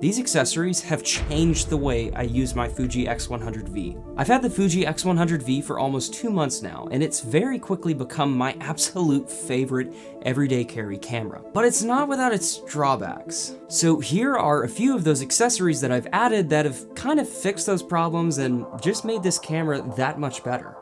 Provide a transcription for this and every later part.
These accessories have changed the way I use my Fuji X100V. I've had the Fuji X100V for almost 2 months now, and it's very quickly become my absolute favorite everyday carry camera. But it's not without its drawbacks. So here are a few of those accessories that I've added that have kind of fixed those problems and just made this camera that much better.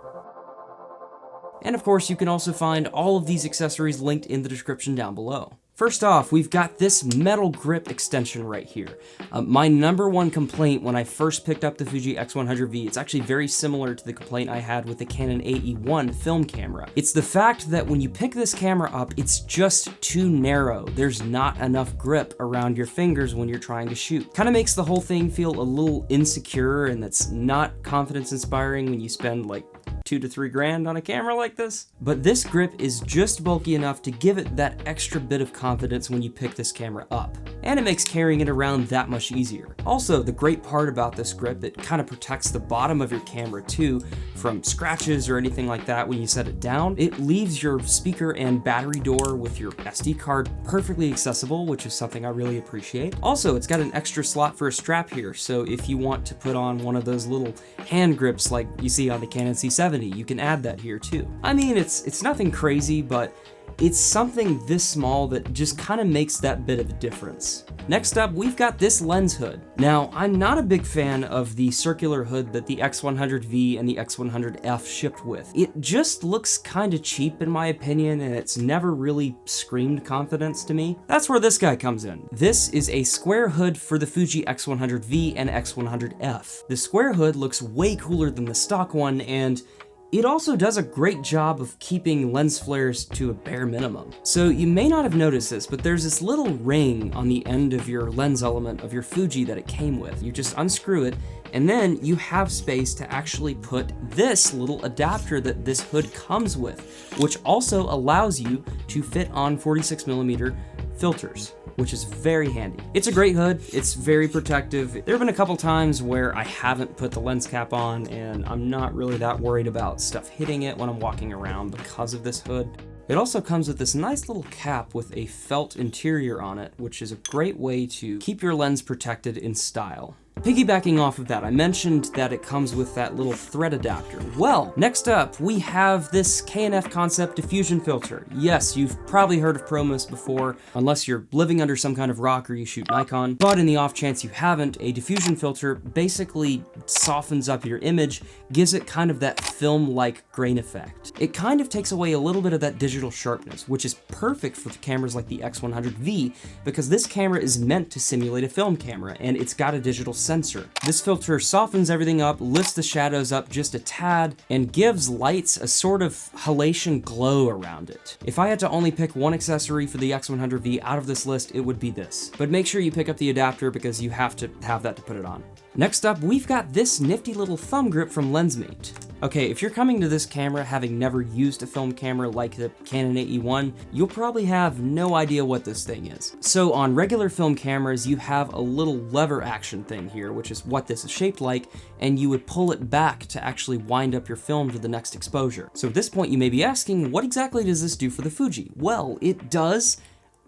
And of course, you can also find all of these accessories linked in the description down below. First off, we've got this metal grip extension right here. My #1 complaint when I first picked up the Fuji X100V, it's actually very similar to the complaint I had with the Canon AE1 film camera. It's the fact that when you pick this camera up, it's just too narrow. There's not enough grip around your fingers when you're trying to shoot. Kind of makes the whole thing feel a little insecure, and that's not confidence inspiring when you spend like $2 to $3 grand on a camera like this. But this grip is just bulky enough to give it that extra bit of confidence when you pick this camera up. And it makes carrying it around that much easier. Also, the great part about this grip, it kind of protects the bottom of your camera too from scratches or anything like that when you set it down. It leaves your speaker and battery door with your SD card perfectly accessible, which is something I really appreciate. Also, it's got an extra slot for a strap here, so if you want to put on one of those little hand grips like you see on the Canon C70, you can add that here too. I mean, it's nothing crazy, but it's something this small that just kind of makes that bit of a difference. Next up, we've got this lens hood. Now, I'm not a big fan of the circular hood that the X100V and the X100F shipped with. It just looks kind of cheap in my opinion, and it's never really screamed confidence to me. That's where this guy comes in. This is a square hood for the Fuji X100V and X100F. The square hood looks way cooler than the stock one, and it also does a great job of keeping lens flares to a bare minimum. So you may not have noticed this, but there's this little ring on the end of your lens element of your Fuji that it came with. You just unscrew it, and then you have space to actually put this little adapter that this hood comes with, which also allows you to fit on 46mm filters, which is very handy. It's a great hood, it's very protective. There have been a couple times where I haven't put the lens cap on, and I'm not really that worried about stuff hitting it when I'm walking around because of this hood. It also comes with this nice little cap with a felt interior on it, which is a great way to keep your lens protected in style. Piggybacking off of that, I mentioned that it comes with that little thread adapter. Well, next up, we have this K&F Concept diffusion filter. Yes, you've probably heard of Promos before, unless you're living under some kind of rock or you shoot Nikon, but in the off chance you haven't, a diffusion filter basically softens up your image, gives it kind of that film-like grain effect. It kind of takes away a little bit of that digital sharpness, which is perfect for cameras like the X100V, because this camera is meant to simulate a film camera, and it's got a digital sensor. This filter softens everything up, lifts the shadows up just a tad, and gives lights a sort of halation glow around it. If I had to only pick one accessory for the X100V out of this list, it would be this. But make sure you pick up the adapter because you have to have that to put it on. Next up, we've got this nifty little thumb grip from LENSMATE. Okay, if you're coming to this camera having never used a film camera like the Canon AE1, you'll probably have no idea what this thing is. So on regular film cameras, you have a little lever action thing here, which is what this is shaped like, and you would pull it back to actually wind up your film to the next exposure. So at this point, you may be asking, what exactly does this do for the Fuji? Well, it does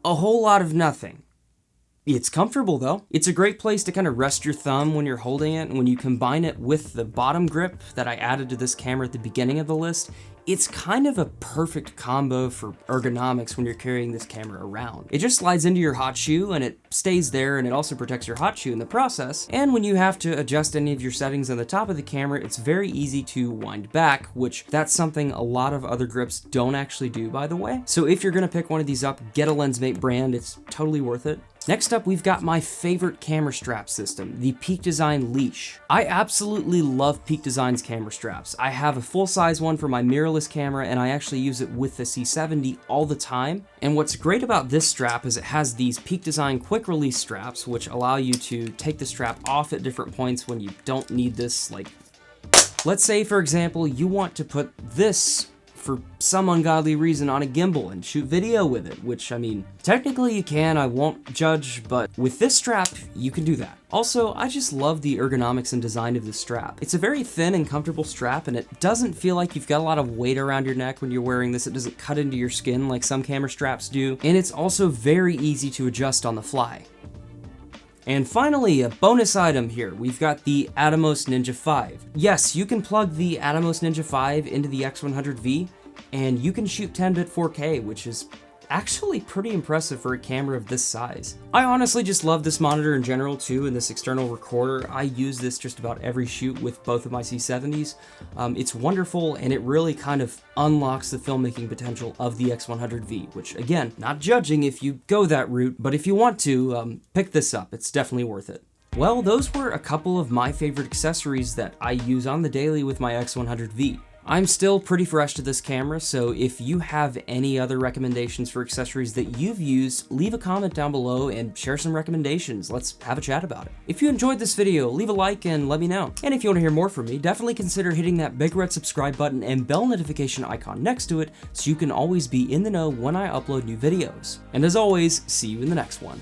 a whole lot of nothing. It's comfortable though. It's a great place to kind of rest your thumb when you're holding it, and when you combine it with the bottom grip that I added to this camera at the beginning of the list, it's kind of a perfect combo for ergonomics when you're carrying this camera around. It just slides into your hot shoe and it stays there, and it also protects your hot shoe in the process. And when you have to adjust any of your settings on the top of the camera, it's very easy to wind back, which that's something a lot of other grips don't actually do, by the way. So if you're gonna pick one of these up, get a LENSMATE brand, it's totally worth it. Next up, we've got my favorite camera strap system, the Peak Design Leash. I absolutely love Peak Design's camera straps. I have a full-size one for my mirrorless camera, and I actually use it with the C70 all the time. And what's great about this strap is it has these Peak Design quick release straps, which allow you to take the strap off at different points when you don't need this, like, let's say, for example, you want to put this for some ungodly reason on a gimbal and shoot video with it, which, I mean, technically you can, I won't judge, but with this strap, you can do that. Also, I just love the ergonomics and design of this strap. It's a very thin and comfortable strap, and it doesn't feel like you've got a lot of weight around your neck when you're wearing this. It doesn't cut into your skin like some camera straps do, and it's also very easy to adjust on the fly. And finally, a bonus item here. We've got the Atomos Ninja 5. Yes, you can plug the Atomos Ninja 5 into the X100V, and you can shoot 10-bit 4K, which is actually pretty impressive for a camera of this size. I honestly just love this monitor in general too, and this external recorder. I use this just about every shoot with both of my C70s. It's wonderful, and it really kind of unlocks the filmmaking potential of the X100V, which again, not judging if you go that route, but if you want to, pick this up. It's definitely worth it. Well, those were a couple of my favorite accessories that I use on the daily with my X100V. I'm still pretty fresh to this camera, so if you have any other recommendations for accessories that you've used, leave a comment down below and share some recommendations. Let's have a chat about it. If you enjoyed this video, leave a like and let me know. And if you want to hear more from me, definitely consider hitting that big red subscribe button and bell notification icon next to it so you can always be in the know when I upload new videos. And as always, see you in the next one.